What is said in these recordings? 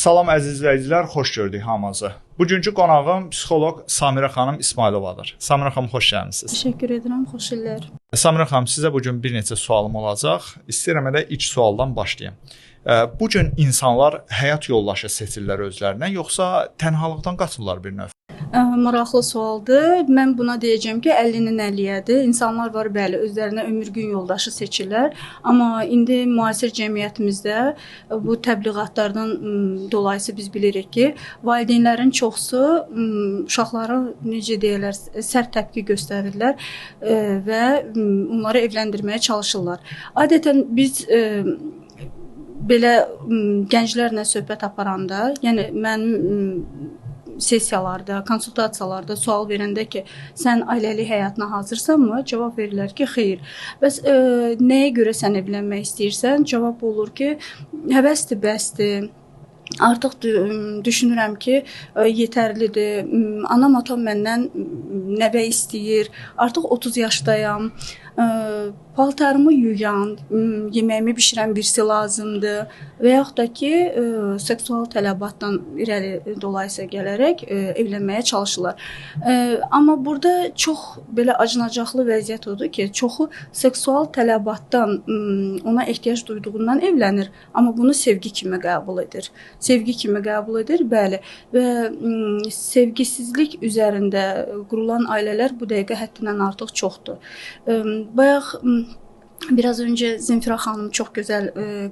Salam əziz izləyicilər, xoş gördük hamınızı. Bugünkü qonağım psixoloq Samirə xanım İsmayılovadır. Samirə xanım, xoş gəlmisiniz. Təşəkkür edirəm, xoş illər. Samirə xanım, sizə bugün bir neçə sualım olacaq. İstəyirəm elə ilk sualdan başlayım. Bugün insanlar həyat yoldaşı seçirlər özlərinə, yoxsa tənhalıqdan qaçırlar bir növ? Maraqlı sualdır. Mən buna deyəcəm ki, 50-nin 50-yədir. İnsanlar var, bəli, özlərinə ömürgün yoldaşı seçirlər. Amma indi müasir cəmiyyətimizdə bu təbliğatlardan dolayısı biz bilirik ki, valideynlərin çoxsu uşaqlara necə deyirlər, sərt təpki göstərirlər və onları evləndirməyə çalışırlar. Adətən biz belə gənclərlə söhbət aparanda, yəni mənim sessiyalarda, konsultasiyalarda sual verəndə ki, sən ailəli həyatına hazırsanmı? Cavab verirlər ki, xeyr. Bəs nəyə görə sən evlənmək istəyirsən? Cavab olur ki, həvəsdir, bəsdir. Artıq düşünürəm ki, yetərlidir. Anam, atam məndən nəvə istəyir. Artıq 30 yaşdayam. Paltarımı yuyan, yeməyimi bişirən birisi lazımdır və yaxud da ki, seksual tələbatdan irəli dolayısa gələrək evlənməyə çalışırlar. Amma burada çox belə acınacaqlı vəziyyət odur ki, çoxu seksual tələbatdan ona ehtiyac duyduğundan evlənir, amma bunu sevgi kimi qəbul edir. Sevgi kimi qəbul edir, bəli. Və sevgisizlik üzərində qurulan ailələr bu dəqiqə həddindən artıq çoxdur. Bayaq biraz öncə Zemfira xanım çox gözəl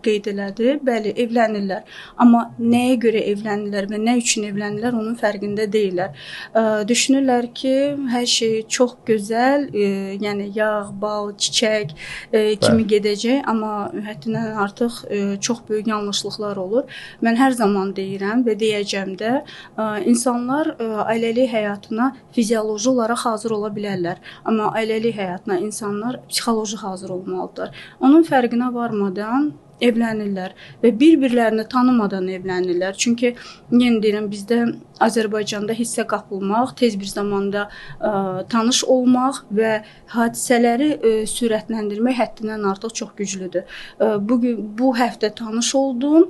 qeyd elədi. Bəli, evlənirlər. Amma nəyə görə evlənirlər və nə üçün evlənirlər, onun fərqində deyirlər. Düşünürlər ki, hər şey çox gözəl, yəni yağ, bal, çiçək kimi gedəcək, amma həddindən artıq çox böyük yanlışlıqlar olur. Mən hər zaman deyirəm və deyəcəm də, insanlar ailəli həyatına fizioloji olaraq hazır ola bilərlər. Amma ailəli həyatına insanlar psixoloji hazır olmalıdır. Onun fərqinə varmadan evlənirlər və bir-birlərini tanımadan evlənirlər. Çünki yenə deyirəm, bizdə Azərbaycanda hissə qapılmaq, tez bir zamanda tanış olmaq və hadisələri sürətləndirmək həddindən artıq çox güclüdür. Bu həftə tanış oldum,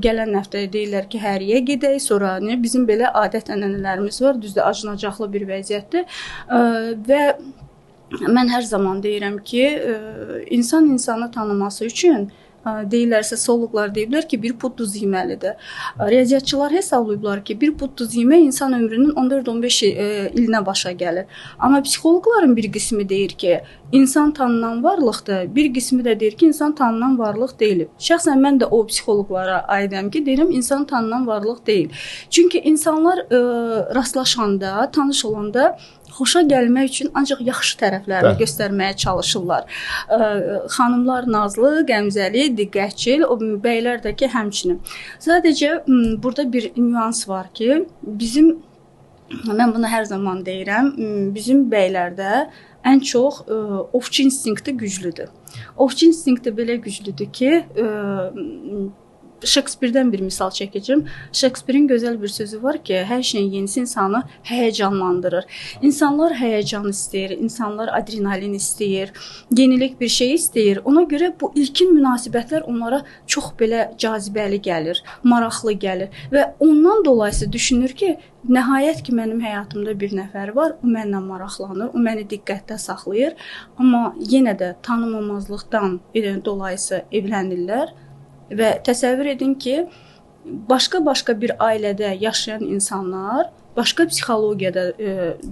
gələn həftə deyirlər ki, həriyə gedək, sonra bizim belə adət-ənənələrimiz var, düzdür, acınacaqlı bir vəziyyətdir və mən hər zaman deyirəm ki, insan insanı tanıması üçün deyirlərsə, zooloqlar deyiblər ki, bir pud duz yeməlidir. Riyaziyyatçılar hesablayıblar ki, bir pud duz yemək insan ömrünün 14-15 ilinə başa gəlir. Amma psixoloqların bir qismi deyir ki, insan tanınan varlıqdır, bir qismi də deyir ki, insan tanınan varlıq deyil. Şəxsən mən də o psixoloqlara aidəm ki, deyirəm, insan tanınan varlıq deyil. Çünki insanlar rastlaşanda, tanış olanda xoşa gəlmək üçün ancaq yaxşı tərəflərini göstərməyə çalışırlar. Xanımlar nazlı, qəmzəli, diqqətçil, bəylər də ki, həmçinin. Sadəcə burada bir nüans var ki, mən bunu hər zaman deyirəm, bizim bəylərdə ən çox ovçu instinkti güclüdür. Ovçu instinkti belə güclüdür ki, Şekspirdən bir misal çəkəcəm. Şekspirin gözəl bir sözü var ki, hər şeyin yenisi insanı həyəcanlandırır. İnsanlar həyəcan istəyir, insanlar adrenalin istəyir, yenilik bir şey istəyir. Ona görə bu ilkin münasibətlər onlara çox belə cazibəli gəlir, maraqlı gəlir və ondan dolayısı düşünür ki, nəhayət ki, mənim həyatımda bir nəfər var, o mənlə maraqlanır, o məni diqqətdə saxlayır, amma yenə də tanımamazlıqdan dolayısı evlənirlər. Və təsəvvür edin ki, başqa bir ailədə yaşayan insanlar, başqa psixologiyada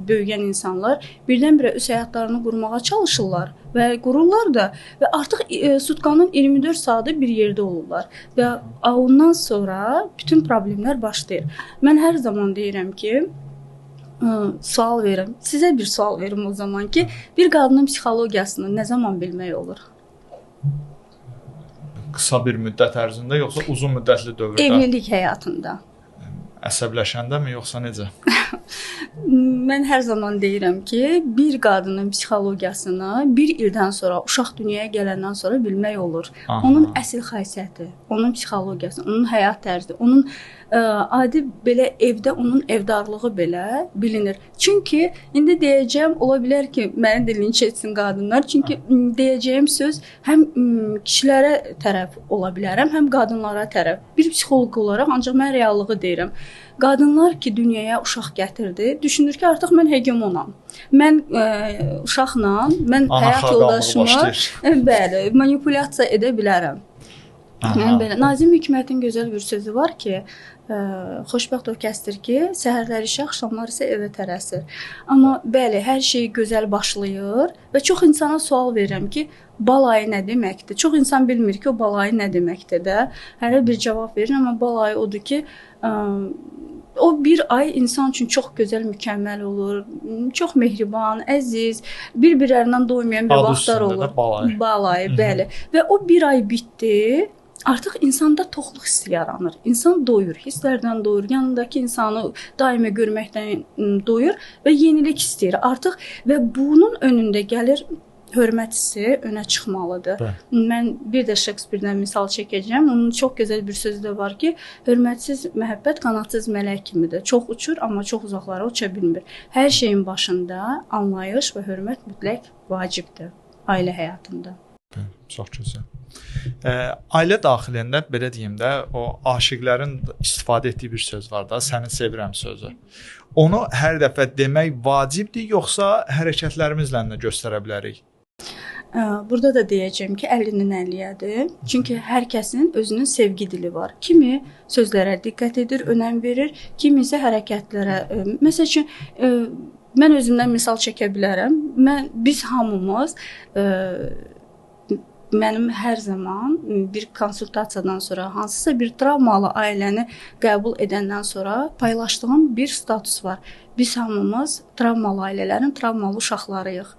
böyüyən insanlar birdən-birə öz həyatlarını qurmağa çalışırlar və qururlar da və artıq sutkanın 24 saatı bir yerdə olurlar və ondan sonra bütün problemlər başlayır. Mən hər zaman deyirəm ki, sual verim, sizə bir sual verim o zaman ki, bir qadının psixologiyasını nə zaman bilmək olur? Qısa bir müddət ərzində, yoxsa uzun müddətli dövrdə? Evlilik həyatında. Əsəbləşəndə mi, yoxsa necə? Mən hər zaman deyirəm ki, bir qadının psixologiyasını bir ildən sonra, uşaq dünyaya gələndən sonra bilmək olur. Aha. Onun əsl xasiyyəti, onun psixologiyası, onun həyat tərzi, onun adi belə evdə onun evdarlığı belə bilinir. Çünki indi deyəcəm, ola bilər ki, məni də linç etsin qadınlar. Çünki deyəcəyim söz həm kişilərə tərəf ola bilərəm, həm qadınlara tərəf. Bir psixoloq olaraq ancaq mən reallığı deyirəm. Qadınlar ki, dünyaya uşaq gətirdi, düşünür ki, artıq mən hegemonam. Mən uşaqla, mən həyat yoldaşıma bəli, manipulyasiya edə bilərəm. Yəni belə Nazim Hikmətin gözəl bir sözü var ki, xoşbəxt o kəsdir ki, səhərlər işə, axşamlar isə evə tələsir. Amma bəli, hər şey gözəl başlayır və çox insana sual verirəm ki, balayı nə deməkdir? Çox insan bilmir ki, o balayı nə deməkdir də. Hər bir cavab verir, amma balayı odur ki, o bir ay insan üçün çox gözəl, mükəmməl olur, çox mehriban, əziz, bir-birlərindən doymayan bir vaxtlar olur. Balayı, bəli. Və o bir ay bitdi. Artıq insanda toxluq hissi yaranır. İnsan doyur, hisslərdən doyur, yanındakı insanı daimi görməkdən doyur və yenilik istəyir artıq və bunun önündə gəlir hörmət hissi önə çıxmalıdır. Mən bir də Şekspirdən misal çəkəcəm. Onun çox gözəl bir sözü də var ki, hörmətsiz məhəbbət qanadsız mələk kimidir. Çox uçur, amma çox uzaqlara uça bilmir. Hər şeyin başında anlayış və hörmət mütləq vacibdir ailə həyatında. Çox gözəl. Ailə daxilində belə deyim də, o aşiqlərin istifadə etdiyi bir söz var da, səni sevirəm sözü. Onu hər dəfə demək vacibdir, yoxsa hərəkətlərimizlə də göstərə bilərik? Burada da deyəcəm ki, 50-nin 50-yədir. Çünki hər kəsin özünün sevgi dili var. Kimi sözlərə diqqət edir, önəm verir, kimi isə hərəkətlərə. Məsəl üçün, mən özümdən misal çəkə bilərəm. Biz hamımız mənim hər zaman bir konsultasiyadan sonra, hansısa bir travmalı ailəni qəbul edəndən sonra paylaşdığım bir status var. Biz hamımız travmalı ailələrin travmalı uşaqlarıyıq.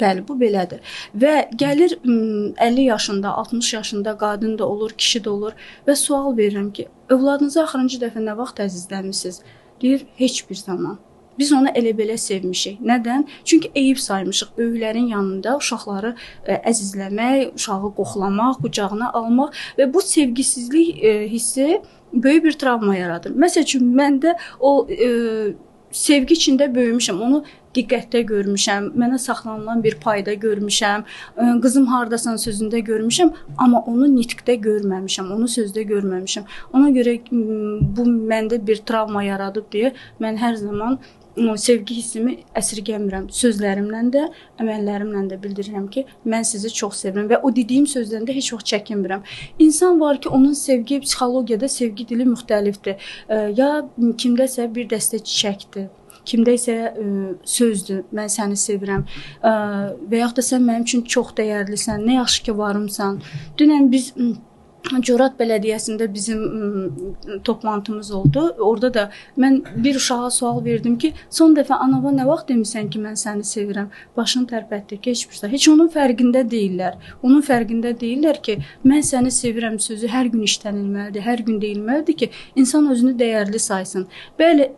Bəli, bu belədir. Və gəlir 50 yaşında, 60 yaşında qadın da olur, kişi də olur və sual verirəm ki, övladınızı axırıncı dəfə nə vaxt əzizləmisiniz? Deyir, heç bir zaman. Biz onu elə-belə sevmişik. Nədən? Çünki eyib saymışıq. Böyüklərin yanında uşaqları əzizləmək, uşağı qoxlamaq, qucağına almaq və bu sevgisizlik hissi böyük bir travma yaradır. Məsəl üçün, məndə o sevgi içində böyümüşəm, onu diqqətdə görmüşəm, mənə saxlanılan bir payda görmüşəm, qızım hardasan sözündə görmüşəm, amma onu nitqdə görməmişəm, onu sözdə görməmişəm. Ona görə bu məndə bir travma yaradıb deyə mən hər zaman sevgi hissimi əsirgəmirəm. Sözlərimlə də, əməllərimlə də bildirirəm ki, mən sizi çox sevirəm və o dediyim sözdən də heç vaxt çəkinmirəm. İnsan var ki, onun sevgi, psixologiyada sevgi dili müxtəlifdir. Ya kimdəsə bir dəstə çiçəkdir, kimdə isə sözdür, mən səni sevirəm və yaxud da sən mənim üçün çox dəyərlisən, nə yaxşı ki varımsan. Dünən biz Corat Bələdiyyəsində bizim toplantımız oldu. Orada da mən bir uşağa sual verdim ki, son dəfə anava nə vaxt demisən ki, mən səni sevirəm? Başını tərpətdi ki, heç onun fərqində deyirlər. Onun fərqində deyirlər ki, mən səni sevirəm sözü hər gün işlənilməlidir, hər gün deyilməlidir ki, insan özünü dəyərli saysın. Bəli,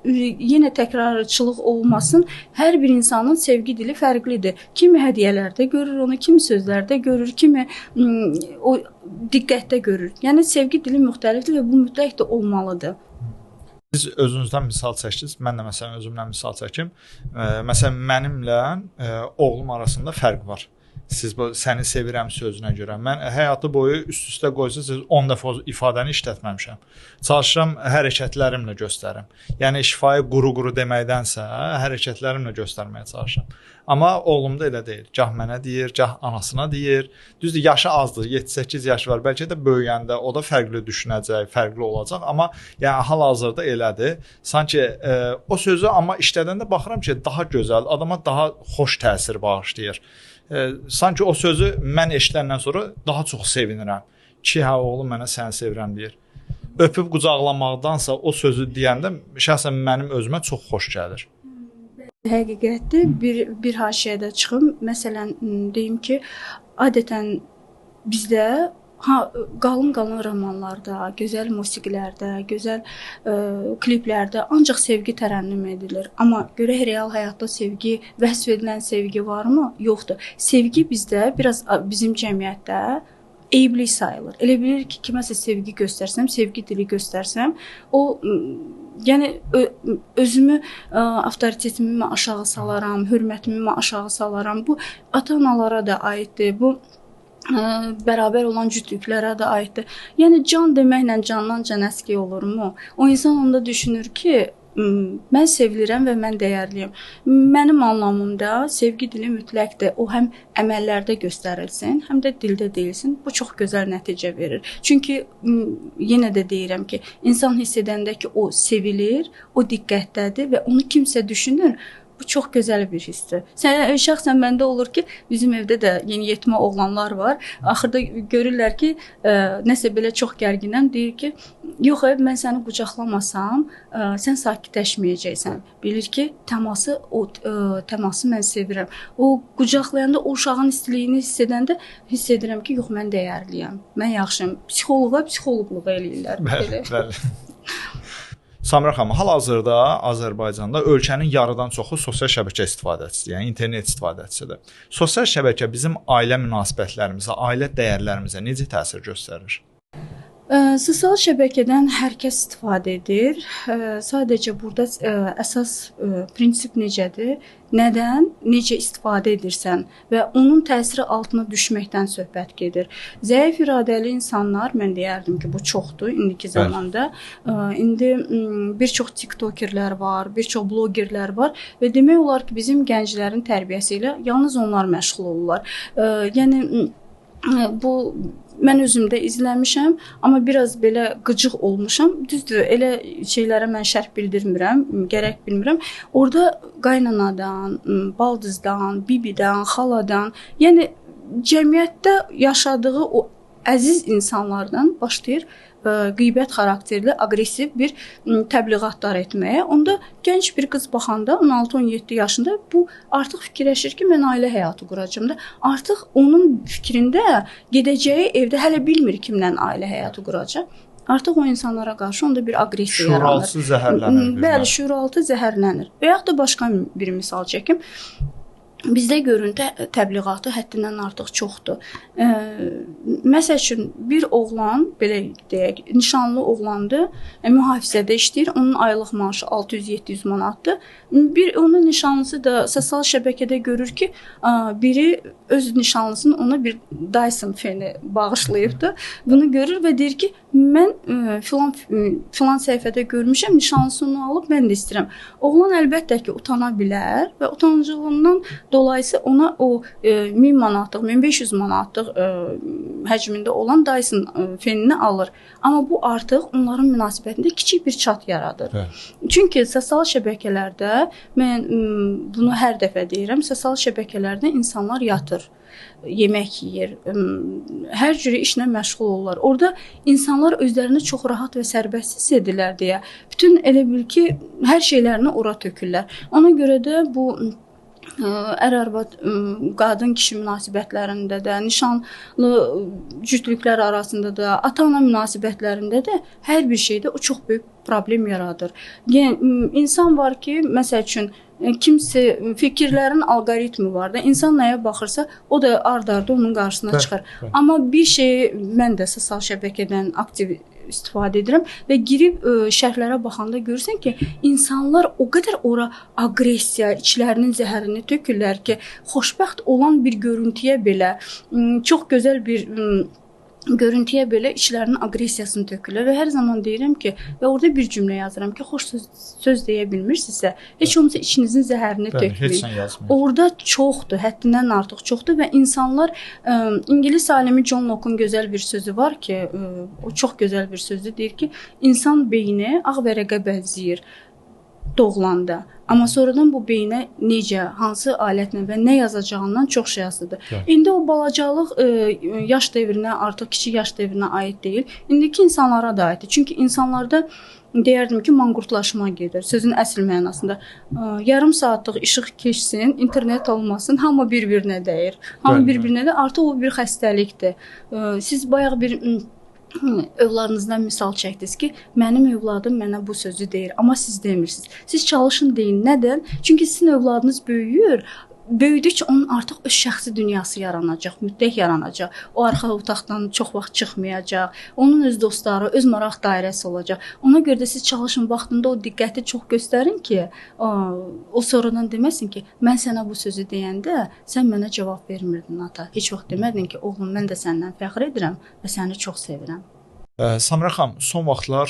yenə təkrarçılıq olmasın, hər bir insanın sevgi dili fərqlidir. Kimi hədiyyələrdə görür onu, kimi sözlərdə görür, kimi o diqqətdə görür. Yəni sevgi dili müxtəlifdir və bu mütləq də olmalıdır. Siz özünüzdən misal çəkdiniz, mən də məsələn özümdən misal çəkim. Məsələn mənimlə oğlum arasında fərq var. Siz bu səni sevirəm sözünə görə. Mən həyatı boyu üst-üstə qoysanız 10 dəfə o ifadəni işlətməmişəm. Çalışıram hərəkətlərimlə göstərim. Yəni şifayı quru-quru deməkdənsə hərəkətlərimlə göstərməyə çalışıram. Amma oğlumda elə deyil. Gah mənə deyir, gah anasına deyir. Düzdür, yaşı azdır, 7-8 yaş var. Bəlkə də böyüyəndə o da fərqli düşünəcək, fərqli olacaq. Amma yəni hal-hazırda elədir. Sanki o sözü amma işlədəndə baxıram ki, daha gözəl, adama daha xoş təsir bağışlayır. Sanki o sözü mən eşidəndən sonra daha çox sevinirəm ki, hə oğlum mənə səni sevirəm deyir. Öpüb qucaqlamaqdansa o sözü deyəndə şəxsən mənim özümə çox xoş gəlir. Həqiqətdir, bir haşiyədə çıxım. Məsələn, deyim ki, adətən bizdə qalın romanlarda, gözəl musiqilərdə, gözəl kliplərdə ancaq sevgi tərənnüm edilir. Amma görək real həyatda sevgi, vəsf edilən sevgi varmı? Yoxdur. Sevgi bizdə biraz bizim cəmiyyətdə eyibli sayılır. Elə bilir ki, kiməsə sevgi göstərsəm, sevgi dili göstərsəm, o yəni özümü, avtoritetimi aşağı salaram, hörmətimi aşağı salaram. Bu ata-analara da aiddir. Bu bərabər olan cütlüklərə də aiddir. Yəni can deməklə candan can əski olurmu? O insan onda düşünür ki, mən sevilirəm və mən dəyərliyəm. Mənim anlamımda sevgi dili mütləqdir. O həm əməllərdə göstərilsin, həm də dildə deyilsin. Bu çox gözəl nəticə verir. Çünki yenə də deyirəm ki, insan hiss edəndə ki, o sevilir, o diqqətdədir və onu kimsə düşünür. Bu çox gözəl bir hissdir. Şəxsən məndə olur ki, bizim evdə də yeniyetmə oğlanlar var. Axırda görürlər ki, nəsə belə çox gərginəm, deyir ki, yox, mən səni qucaqlamasam, sən sakitləşməyəcəksən. Bilir ki, təması mən sevirəm. O qucaqlayanda o uşağın istiliyini hiss edəndə hiss edirəm ki, yox, mən dəyərliyəm, mən yaxşıyam. Psixoloqluq eləyirlər. Bəli. Samira xanım, hal-hazırda Azərbaycanda ölkənin yarıdan çoxu sosial şəbəkə istifadəçisidir, yəni internet istifadəçisidir. Sosial şəbəkə bizim ailə münasibətlərimizə, ailə dəyərlərimizə necə təsir göstərir? Sosial şəbəkədən hər kəs istifadə edir. Sadəcə burada əsas prinsip necədir? Nədən, necə istifadə edirsən və onun təsiri altına düşməkdən söhbət gedir. Zəif iradəli insanlar, mən deyərdim ki, bu çoxdur indiki zamanda. İndi bir çox tiktokerlər var, bir çox blogerlər var və demək olar ki, bizim gənclərin tərbiyəsi ilə yalnız onlar məşğul olurlar. Yəni bu mən özümdə izləmişəm, amma biraz belə qıcıq olmuşam. Düzdür, elə şeylərə mən şərh bildirmirəm, gərək bilmirəm. Orada qaynanadan, baldızdan, bibidən, xaladan, yəni cəmiyyətdə yaşadığı o əziz insanlardan başlayır qeybət xarakterli, aqressiv bir təbliğatlar etməyə. Onda gənc bir qız baxanda 16-17 yaşında bu artıq fikirləşir ki, mən ailə həyatı quracağam da. Artıq onun fikrində gedəcəyi evdə hələ bilmir kimlə ailə həyatı quracaq. Artıq o insanlara qarşı onda bir aqressiya yaranır. Şüuraltı zəhərlənir. Bəli, şüuraltı zəhərlənir. Və yaxud da başqa bir misal çəkim. Bizdə görüntü təbliğatı həddindən artıq çoxdur. Məsəl üçün, bir oğlan, belə deyək, nişanlı oğlandır, mühafizədə işləyir, onun aylıq maaşı 600-700 manatdır. Onun nişanlısı da sosial şəbəkədə görür ki, biri öz nişanlısını ona bir Dyson feni bağışlayıbdır. Bunu görür və deyir ki, mən filan səhifədə görmüşəm, nişanlısını alıb mən də istəyirəm. Oğlan əlbəttə ki, utana bilər və utancılığından dolayısı ona o 1000 manatlıq, 1500 manatlıq həcmində olan Dyson fenini alır. Amma bu artıq onların münasibətində kiçik bir çat yaradır. Evet. Çünki sosial şəbəkələrdə, mən bunu hər dəfə deyirəm, sosial şəbəkələrdə insanlar yatır, yemək yeyir, hər cürə işlə məşğul olurlar. Orada insanlar özlərini çox rahat və sərbəst hiss edirlər deyə bütün elə bil ki, hər şeylərini ora tökürlər. Ona görə də bu ər-arvad, qadın-kişi münasibətlərində də, nişanlı cütlüklər arasında da, ata-ana münasibətlərində də hər bir şeydə o çox böyük problem yaradır. Yəni, insan var ki, məsəl üçün, kimsə fikirlərin alqoritmi var da, insan nəyə baxırsa, o da ard-arda onun qarşısına çıxır. Amma bir şeyi mən də sosial şəbəkədən aktiv istifadə edirəm və girib şərhlərə baxanda görürsən ki, insanlar o qədər ora aqressiya, içlərinin zəhərini tökürlər ki, xoşbəxt olan bir görüntüyə belə, çox gözəl bir görüntüyə belə içlərinin aqressiyasını tökürlər və hər zaman deyirəm ki, və orada bir cümlə yazıram ki, xoş söz deyə bilmirsinizsə, heç olmasa içinizin zəhərini tökməyin. Orada çoxdur, həddindən artıq çoxdur və insanlar, İngilis alimi John Locke'un gözəl bir sözü var ki, o çox gözəl bir sözdür, deyir ki, insan beyni ağ vərəqə bənzəyir doğulanda. Amma sonradan bu beyinə necə, hansı alətlə və nə yazacağından çox şey asılıdır. İndi o balacalıq yaş devrinə, artıq kiçik yaş devrinə aid deyil. İndiki insanlara da aiddir. Çünki insanlarda deyərdim ki, manqurtlaşma gedir. Sözün əsl mənasında. Yarım saatlıq işıq keçsin, internet olmasın, hamı bir-birinə dəyir. Hamı bir-birinə də artıq o bir xəstəlikdir. Siz bayaq bir övladınızdan misal çəkdiniz ki, mənim övladım mənə bu sözü deyir, amma siz demirsiniz. Siz çalışın deyin. Nədən? Çünki sizin övladınız böyüyür. Böyüdükcə onun artıq öz şəxsi dünyası yaranacaq, mütləq yaranacaq. O arxa otaqdan çox vaxt çıxmayacaq. Onun öz dostları, öz maraq dairəsi olacaq. Ona görə də siz çalışın vaxtında o diqqəti çox göstərin ki, o sonradan deməsin ki, mən sənə bu sözü deyəndə sən mənə cavab vermirdin ata. Heç vaxt demədin ki, oğlum mən də səndən fəxr edirəm və səni çox sevirəm. Samira xanım, son vaxtlar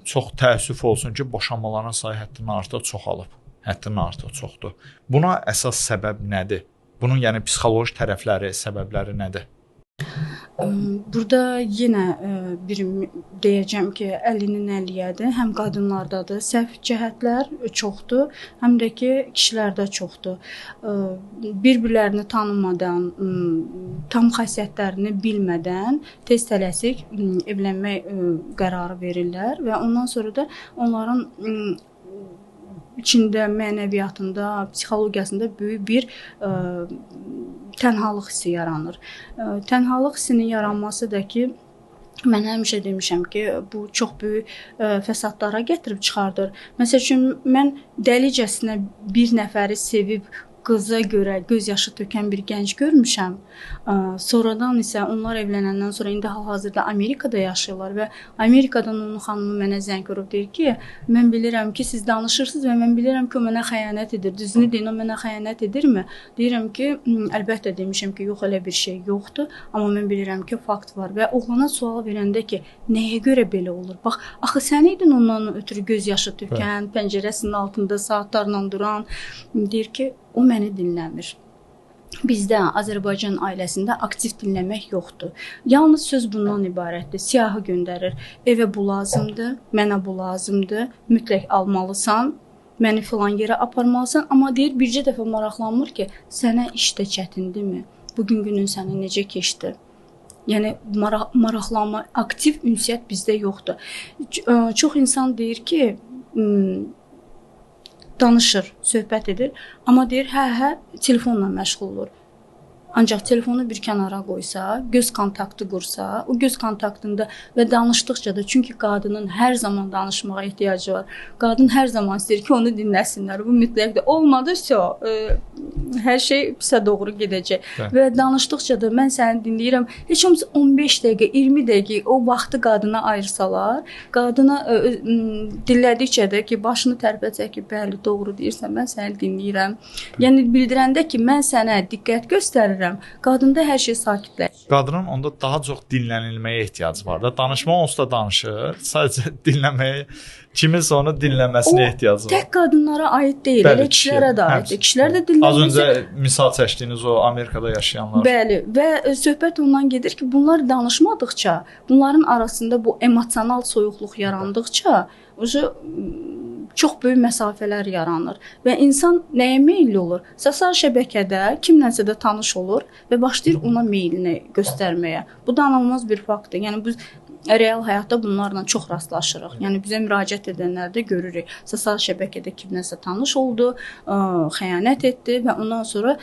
çox təəssüf olsun ki, boşanmaların sayı həddindən artıq çoxalıb. Həddindən artıq çoxdur. Buna əsas səbəb nədir? Bunun yəni psixoloji tərəfləri, səbəbləri nədir? Burada yenə bir deyəcəm ki, 50-nin 50-yədir. Həm qadınlardadır, səhv cəhətlər çoxdur, həm də ki, kişilərdə çoxdur. Bir-birlərini tanımadan, tam xassiyyətlərini bilmədən tez tələsik evlənmək qərarı verirlər və ondan sonra da onların içində, mənəviyyatında, psixologiyasında böyük bir tənhalıq hissi yaranır. Tənhalıq hissinin yaranması da ki, mən həmişə demişəm ki, bu çox böyük fəsadlara gətirib çıxardır. Məsəl üçün, mən dəlicəsinə bir nəfəri sevib, qıza görə göz yaşı tökən bir gənc görmüşəm. Sonradan isə onlar evlənəndən sonra indi hal-hazırda Amerikada yaşayırlar və Amerikadan onun xanımı mənə zəng vurub deyir ki, mən bilirəm ki, siz danışırsınız və mən bilirəm ki, o mənə xəyanət edir. Düzünü deyin, o mənə xəyanət edirmi? Deyirəm ki, əlbəttə demişəm ki, yox, elə bir şey yoxdur, amma mən bilirəm ki, fakt var və oğlana sual verəndə ki, nəyə görə belə olur? Bax, axı sən idin ondan ötürü göz yaşı tökən, pəncərəsinin altında saatlarla duran, deyir ki, o məni dinləmir. Bizdə Azərbaycan ailəsində aktiv dinləmək yoxdur. Yalnız söz bundan ibarətdir. Siyahı göndərir. Evə bu lazımdır, mənə bu lazımdır, mütləq almalısan, məni filan yerə aparmalısan. Amma deyir, bircə dəfə maraqlanmır ki, sənə işdə çətindirmi? Bugün günün sənə necə keçdi? Yəni, maraqlanma, aktiv ünsiyyət bizdə yoxdur. Çox insan deyir ki, danışır, söhbət edir, amma deyir, hə, telefonla məşğul olur. Ancaq telefonu bir kənara qoysa, göz kontaktı qursa, o göz kontaktında və danışdıqca da, çünki qadının hər zaman danışmağa ehtiyacı var. Qadın hər zaman istəyir ki, onu dinləsinlər. Bu mütləqdir. Olmadısa, hər şey pisə doğru gedəcək. Və danışdıqca da mən səni dinləyirəm. Heç olmasa 15 dəqiqə, 20 dəqiqə o vaxtı qadına ayırsalar, qadına dinlədikcə də ki, başını tərpəcək ki, bəli, doğru deyirsən, mən səni dinləyirəm. Yəni, bildirəndə ki, mən sənə diqqət göstərirəm, qadında hər şey sakitləşir. Qadının onda daha çox dinlənilməyə ehtiyacı var da. Danışmaq onsuz da danışır. Sadəcə dinləməyə, kiminsə onu dinləməsinə ehtiyacı var. Tək qadınlara aid deyil, elə kişilərə də aiddir. Kişilər də dinləmək. Az öncə misal çəkdiyiniz o Amerikada yaşayanlar. Bəli, və söhbət ondan gedir ki, bunlar danışmadıqca, bunların arasında bu emosional soyuqluq yarandıqca, çox böyük məsafələr yaranır və insan nəyə meyilli olur? Sosial şəbəkədə kimlənsə də tanış olur və başlayır ona meylini göstərməyə. Bu da anılmaz bir faktdır. Yəni biz real həyatda bunlarla çox rastlaşırıq. Yəni bizə müraciət edənlər də görürük. Sosial şəbəkədə kimlənsə tanış oldu, xəyanət etdi və ondan sonra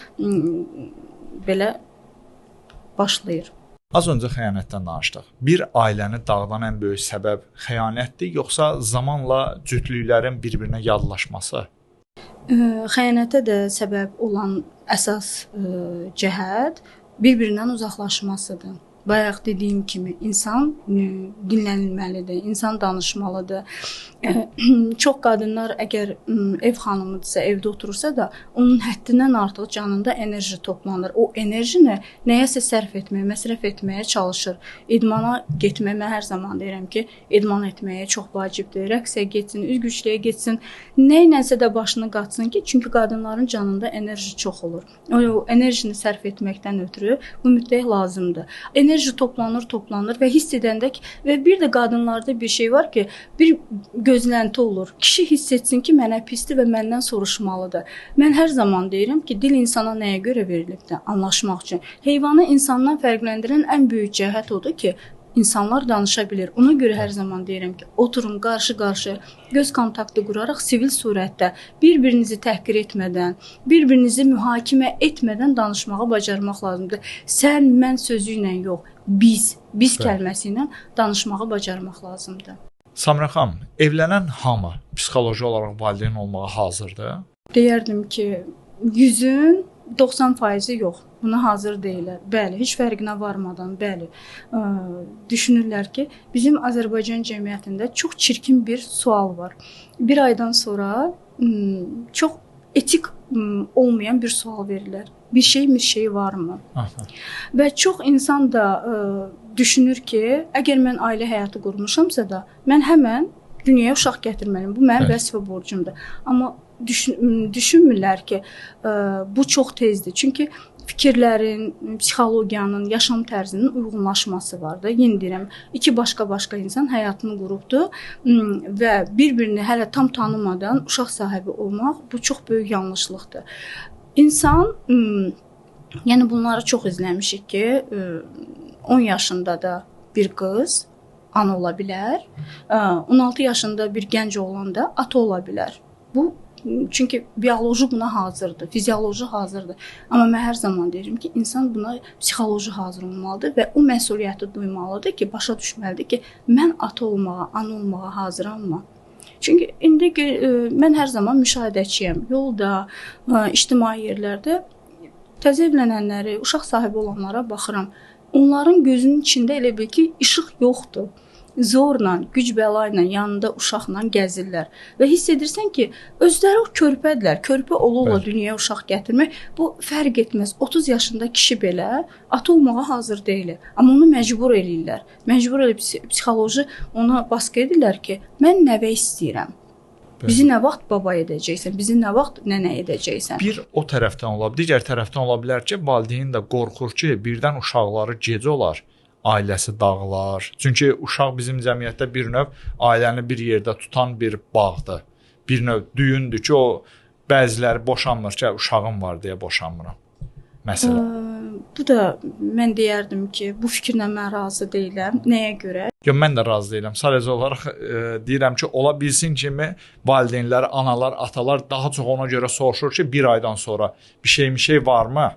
belə başlayır. Az öncə xəyanətdən danışdıq. Bir ailəni dağıdan ən böyük səbəb xəyanətdir, yoxsa zamanla cütlüklərin bir-birinə yadlaşması? Xəyanətə də səbəb olan əsas cəhət bir-birindən uzaqlaşmasıdır. Bayaq dediyim kimi, insan dinlənilməlidir, insan danışmalıdır. Çox qadınlar əgər ev xanımıdırsa, evdə oturursa da, onun həddindən artıq canında enerji toplanır. O enerjini nəyəsə sərf etməyə, məsrəf etməyə çalışır. İdmana getməyə, mən hər zaman deyirəm ki, idman etməyə çox vacibdir. Rəqsə getsin, üzgüçlüyə getsin, nəyinəsə də başını qatsın ki, çünki qadınların canında enerji çox olur. O enerjini sərf etməkdən ötürü bu mütləq lazımdır. Enerji toplanır və hiss edəndə ki, və bir də qadınlarda bir şey var ki, bir gözlənti olur. Kişi hiss etsin ki, mənə pisdir və məndən soruşmalıdır. Mən hər zaman deyirəm ki, dil insana nəyə görə verilibdir? Anlaşmaq üçün. Heyvanı insandan fərqləndirən ən böyük cəhət odur ki, İnsanlar danışa bilir. Ona görə hər zaman deyirəm ki, oturun qarşı-qarşı göz kontaktı quraraq sivil surətdə bir-birinizi təhqir etmədən, bir-birinizi mühakimə etmədən danışmağı bacarmaq lazımdır. Sən, mən sözü ilə yox, biz kəlməsi ilə danışmağı bacarmaq lazımdır. Samira xanım, evlənən hamı psixoloji olaraq valideyn olmağa hazırdır? Deyərdim ki, 100-ün 90% yox. Buna hazır deyilər. Bəli, heç fərqinə varmadan, bəli. Düşünürlər ki, bizim Azərbaycan cəmiyyətində çox çirkin bir sual var. Bir aydan sonra çox etik olmayan bir sual verirlər. Bir şey varmı? Aha. Və çox insan da düşünür ki, əgər mən ailə həyatı qurmuşamsa da, mən həmən dünyaya uşaq gətirməliyəm. Bu mənim vəzifə borcumdur. Amma düşünmürlər ki, bu çox tezdir. Çünki fikirlərin, psixologiyanın, yaşam tərzinin uyğunlaşması var da. Yenə deyirəm, iki başqa insan həyatını qurubdur və bir-birini hələ tam tanımadan uşaq sahibi olmaq bu çox böyük yanlışlıqdır. İnsan, yəni bunları çox izləmişik ki, 10 yaşında da bir qız ana ola bilər, 16 yaşında bir gənc oğlan da ata ola bilər. Bu çünki bioloji buna hazırdır, fizioloji hazırdır. Amma mən hər zaman deyirəm ki, insan buna psixoloji hazır olmalıdır və o məsuliyyəti duymalıdır ki, başa düşməlidir ki, mən ata olmağa, ana olmağa hazırammı? Çünki indi mən hər zaman müşahidəçiyəm. Yolda, ictimai yerlərdə təzə evlənənləri, uşaq sahibi olanlara baxıram. Onların gözünün içində elə bil ki, işıq yoxdur. Zorla, güc bəla ilə, yanında uşaqla gəzirlər və hiss edirsən ki, özləri o körpədirlər. Körpə olurlar dünyaya uşaq gətirmək. Bu fərq etməz. 30 yaşında kişi belə ata olmağa hazır deyil. Amma onu məcbur eləyirlər. Məcbur eləyib psixoloji ona baskı edirlər ki, mən nəvə istəyirəm. Bizi nə vaxt baba edəcəksən, bizi nə vaxt nənə edəcəksən. Bir o tərəfdən ola bilər, digər tərəfdən ola bilər ki, valideyn də qorxur ki, birdən uşaqları gec olar. Ailəsi dağılar. Çünki uşaq bizim cəmiyyətdə bir növ ailəni bir yerdə tutan bir bağdır. Bir növ düyündür ki, o bəziləri boşanmır ki, uşağım var deyə boşanmıram. Məsələn. Bu da mən deyərdim ki, bu fikirlə mən razı deyiləm. Nəyə görə? Yox, mən də razı deyiləm. Sadəcə olaraq deyirəm ki, ola bilsin kimi valideynlər, analar, atalar daha çox ona görə soruşur ki, bir aydan sonra bir şey varmı?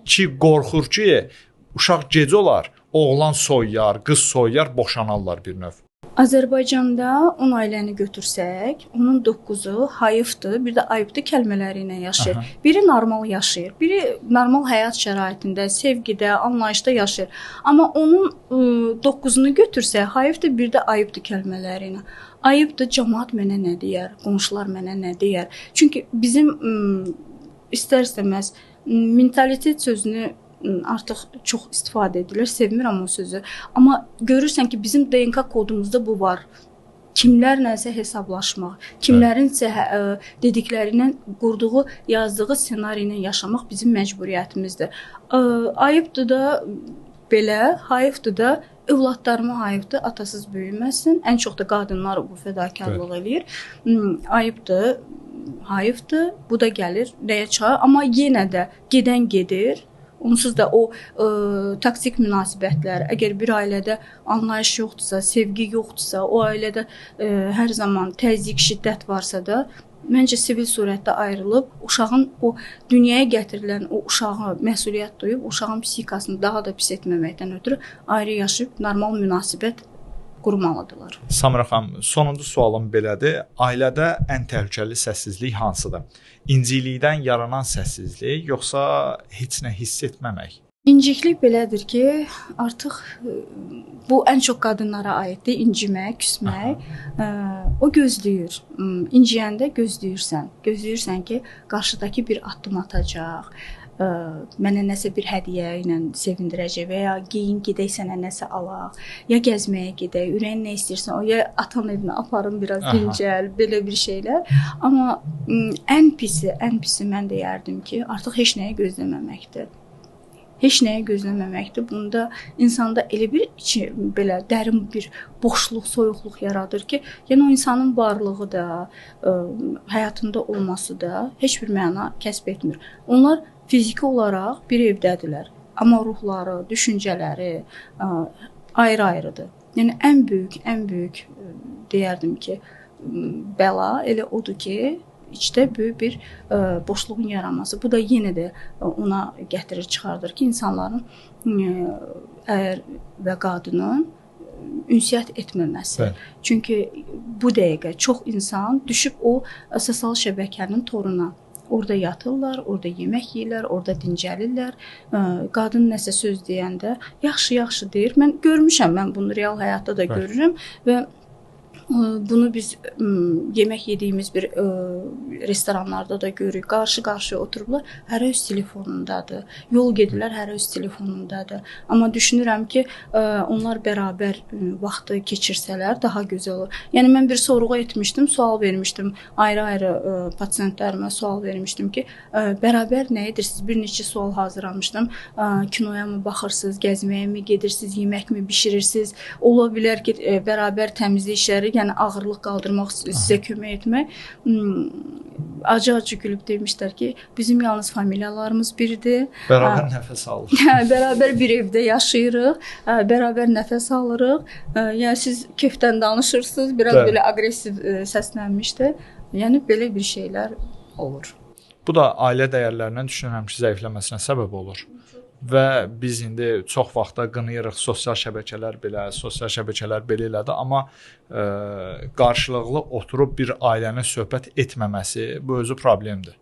Ki qorxur ki, uşaq gec olar. Oğlan soyuyar, qız soyuyar, boşanarlar bir növ. Azərbaycanda 10 ailəni götürsək, onun 9-u hayıfdır, bir də ayıbdır kəlmələri ilə yaşayır. Aha. Biri normal yaşayır, biri normal həyat şəraitində, sevgidə, anlayışda yaşayır. Amma onun 9-unu götürsək, hayıfdır, bir də ayıbdır kəlmələri ilə. Ayıbdır, cəmaət mənə nə deyər, qonşular mənə nə deyər. Çünki bizim istər-istəməz mentalitet sözünü artıq çox istifadə edilir. Sevmirəm o sözü. Amma görürsən ki, bizim DNK kodumuzda bu var. Kimlərləsə hesablaşmaq, kimlərinsə dediklərindən qurduğu, yazdığı ssenari ilə yaşamaq bizim məcburiyyətimizdir. Ayıbdır da belə, hayıfdır da övladlarıma hayıfdır, atasız böyüməsin. Ən çox da qadınlar bu fədakarlıq eləyir. Ayıbdır, hayıfdır, bu da gəlir, nəyə çağır. Amma yenə də gedən gedir. Onsuz da o toksik münasibətlər, əgər bir ailədə anlayış yoxdursa, sevgi yoxdursa, o ailədə hər zaman təzyiq, şiddət varsa da, məncə sivil surətdə ayrılıb, uşağın o dünyaya gətirilən o uşağı məsuliyyət duyub, uşağın psixikasını daha da pis etməməkdən ötürü ayrı yaşayıb normal münasibət qurmalıdırlar. Samira xanım, sonuncu sualım belədir. Ailədə ən təhlükəli səssizlik hansıdır? İncilikdən yaranan səssizlik, yoxsa heç nə hiss etməmək? İnciklik belədir ki, artıq bu ən çox qadınlara aiddir, incimək, küsmək. O gözləyir. İnciyəndə gözləyirsən. Gözləyirsən ki, qarşıdakı bir addım atacaq. Mənə nəsə bir hədiyyə ilə sevindirəcək və ya geyin gedək sənə nəsə alaq, ya gəzməyə gedək, ürəyin nə istəyirsən, o ya atan evinə aparın biraz dincəl, belə bir şeylər. Amma ən pisi mən deyərdim ki, artıq heç nəyə gözləməməkdir. Heç nəyə gözləməməkdir. Bunda insanda elə bir belə dərin bir boşluq, soyuqluq yaradır ki, yəni o insanın varlığı da, həyatında olması da heç bir məna kəsb etmir. Onlar fiziki olaraq bir evdədirlər. Amma ruhları, düşüncələri, ayrı-ayrıdır. Yəni ən böyük deyərdim ki, bəla elə odur ki, içdə böyük bir boşluğun yaranması. Bu da yenə də ona gətirir, çıxardır ki, insanların ər və qadının ünsiyyət etməməsi. Bəli. Çünki bu dəqiqə çox insan düşüb o sosial şəbəkənin toruna. Orada yatırlar, orada yemək yeyirlər, orada dincəlirlər. Qadın nəsə söz deyəndə yaxşı deyir. Mən görmüşəm, mən bunu real həyatda da görürəm və bunu biz yemək yediyimiz bir restoranlarda da görürük. Qarşı-qarşıya oturublar, hərə öz telefonundadır. Yol gedirlər, hərə öz telefonundadır. Amma düşünürəm ki, onlar bərabər vaxtı keçirsələr daha gözəl olur. Yəni mən bir sorğu etmişdim, sual vermişdim. Ayrı-ayrı pasiyentlərimə sual vermişdim ki, bərabər nə edirsiniz? Bir neçə sual hazırlamışdım. Kinoya mı baxırsınız, gəzməyə mi gedirsiniz, yemək mi bişirirsiniz? Ola bilər ki, bərabər təmizlik işləri, yəni ağırlıq qaldırmaq, sizə kömək etmək. Acı-acı gülüb demişlər ki, bizim yalnız familiyalarımız biridir. Bərabər nəfəs alırıq. Bərabər bir evdə yaşayırıq, bərabər nəfəs alırıq. Yəni siz kefdən danışırsınız, biraz belə aqressiv səslənmişdi. Yəni belə bir şeylər olur. Bu da ailə dəyərlərindən düşünürəm ki, zəifləməsinə səbəb olur. Və biz indi çox vaxtda qınayırıq sosial şəbəkələr belə elədi, amma qarşılıqlı oturub bir ailənin söhbət etməməsi bu özü problemdir.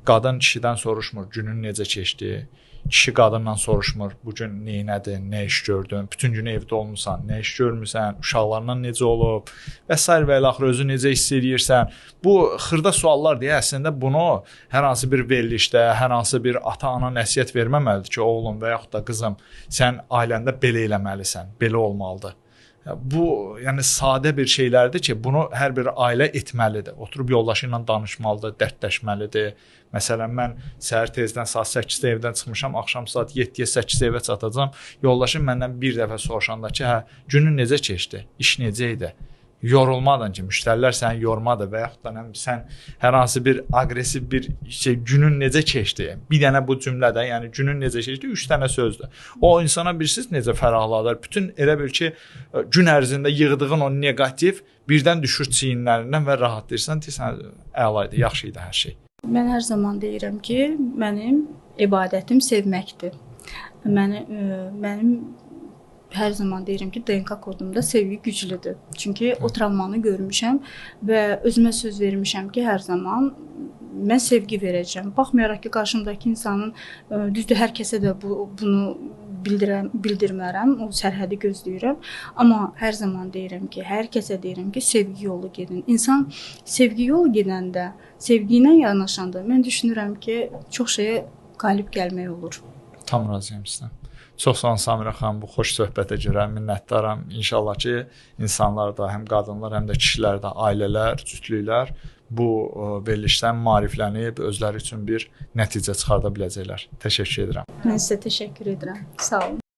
Qadın kişidən soruşmur, günün necə keçdi, kişi qadından soruşmur, bugün neynədin, nə iş gördün, bütün gün evdə olmusan, nə iş görmüsən, uşaqlarla necə olub və s. və ilaxır, özü necə hiss edirsən. Bu xırda suallar deyə əslində bunu hər hansı bir verilişdə, hər hansı bir ata-ana nəsihət verməməlidir ki, oğlum və yaxud da qızım, sən ailəndə belə eləməlisən, belə olmalıdır. Bu, yəni sadə bir şeylərdir ki, bunu hər bir ailə etməlidir. Oturub yoldaşı ilə danışmalıdır, dərdləşməlidir. Məsələn, mən səhər tezdən saat 8-də evdən çıxmışam, axşam saat 7-yə 8-də evə çatacağam. Yoldaşım məndən bir dəfə soruşanda ki, günün necə keçdi, iş necə idi? Yorulmadın ki, müştərilər səni yormadı və yaxud da sən hər hansı bir aqressiv bir günün necə keçdi? Bir dənə bu cümlədə, yəni günün necə keçdi, 3 dənə sözdür. O insana bilirsiniz necə fərahladır? Bütün elə bil ki, gün ərzində yığdığın o negativ birdən düşür çiyinlərindən və rahatlayırsan, deyirsən, əlaydı, yaxşı idi hər şey. Mən hər zaman deyirəm ki, mənim ibadətim sevməkdir. Mənim hər zaman deyirəm ki, DNK kodumda sevgi güclüdür. Çünki o travmanı görmüşəm və özümə söz vermişəm ki, hər zaman mən sevgi verəcəm. Baxmayaraq ki, qarşımdakı insanın, düzdür, hər kəsə də bunu bildirmərəm, o sərhədi gözləyirəm. Amma hər zaman deyirəm ki, hər kəsə deyirəm ki, sevgi yolu gedin. İnsan sevgi yolu gedəndə, sevgi ilə yanaşanda mən düşünürəm ki, çox şeyə qalib gəlmək olur. Tam razıyam sizdən. Çox sağ olun Samirə xanım, bu xoş söhbətə görə minnətdaram. İnşallah ki, insanlar da, həm qadınlar, həm də kişilər də, ailələr, cütlüklər bu verilişdən maariflənib özləri üçün bir nəticə çıxarda biləcəklər. Təşəkkür edirəm. Mən sizə təşəkkür edirəm. Sağ olun.